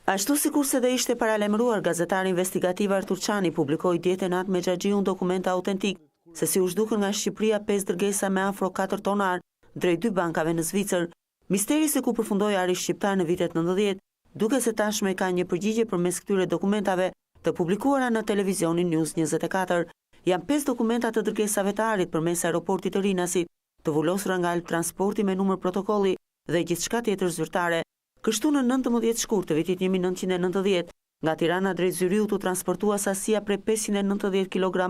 Ashtu sikurse dhe ishte paralajmëruar, gazetari investigativ Artur Çani publikoi djete natë me Xhaxhiun dokumenta autentik se si u zhdukën nga Shqipëria 5 dërgesa me afro 4 tonar drejt 2 bankave në Zvicër. Misteri se ku përfundoi ari shqiptar në vitet 90, duke se tashme ka një përgjigje përmes këtyre dokumentave të publikuara në televizionin News 24. Janë 5 dokumenta të dërgesave të arit përmes aeroportit të Rinasit, të vullosura nga transporti me numër protokolli dhe gjithçka tjetër zyrtare. Kështu në 19 shkurt të vitit 1990, nga Tirana drejt Zyriut u transportua sasia prej 590 kg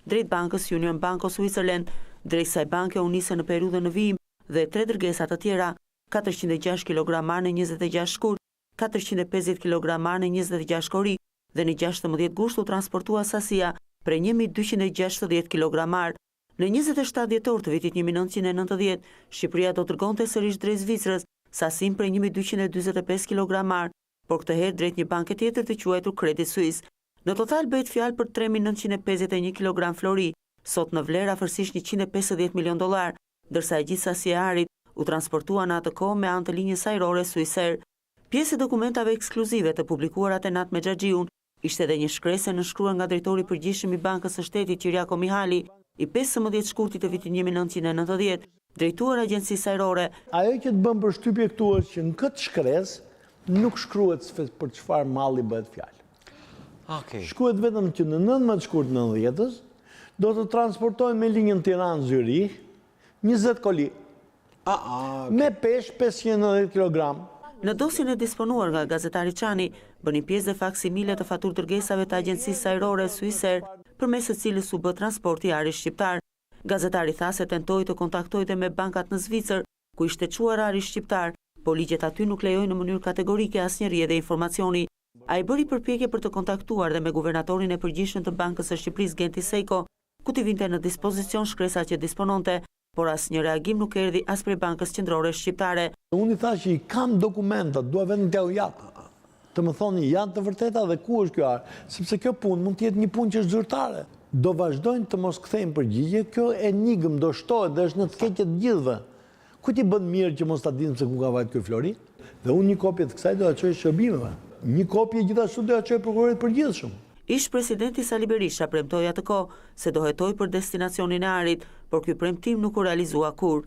drejt bankës Union Bank of Switzerland, drejt kësaj banke u nisën në periudhën në vijim dhe 3 dërgesa të tjera, 406 kg në 26 shkurt, 450 kg në 26 shkori dhe në 16 gusht u transportua sasia prej 1260 kg. Në 27 dhjetor të vitit 1990, Shqipëria do dërgonte sërish drejt Zvicrës sasin prej 1245 kg, por këtë herë drejt një banke tjetër të quajtur Credit Suisse. Në total bëhet fjalë për 3.951 kg flori, sot në vlerë afërsisht $150 milion, ndërsa e gjithë sasia e arit u transportua në atë kohë me anë të linjës ajrore Swissair. Pjesë e dokumentave ekskluzive të publikuara te natë me Xhaxhiun ishte edhe një shkresë nënshkruar nga drejtori i përgjithshëm i Bankës së Shtetit Kyriako Mihali, i 15 shkurtit të vitit 1990, drejtuar agjencisë ajrore. Ajo që të bën përshtypje këtu është që në këtë shkresë nuk shkruhet për çfarë malli bëhet fjalë. Shkruhet vetëm që në 19 shkurt 90-s do të transportojnë me linjën Tiranë-Zyri 20 koli. Me peshë 590 kg. Në dosjen e disponuar nga gazetari Çani, bëni pjesë dhe faksimile të faturë dërgesave të agjencisë ajrore Swissair, përmes së cilës u bë transporti i arit shqiptar. Gazetari tha se tentoi të kontaktojë me bankat në Zvicër, ku ishte çuar ari shqiptar, por ligjet aty nuk lejojnë në mënyrë kategorike asnjëri edhe informacioni. Ai bëri përpjekje për të kontaktuar dhe me guvernatorin e përgjithshëm të Bankës së Shqipërisë Genti Sejko, ku t'i vinte në dispozicion shkresa që dispononte, por asnjë reagim nuk erdhi as prej Bankës Qendrore Shqiptare. Unë i thash që i kam dokumentat, dua vetëm t'u jap. Të më thoni janë të vërteta dhe ku është kjo ar, sepse kjo punë mund të jetë një punë që është zyrtare. Do vazhdojnë të mos kthejnë përgjigje, kjo enigmë do shtohet dhe është në të keqe të gjithëve. Ku ti bën mirë që mos ta dinë se ku ka vajt ky flori? Dhe unë një kopje të kësaj do ta çoj shërbimeve. Një kopje gjithashtu do ta çoj prokurorit përgjithshëm. Ish presidenti Sali Berisha premtoi atë kohë se do hetoj për destinacionin e arit, por ky premtim nuk u realizua kurrë.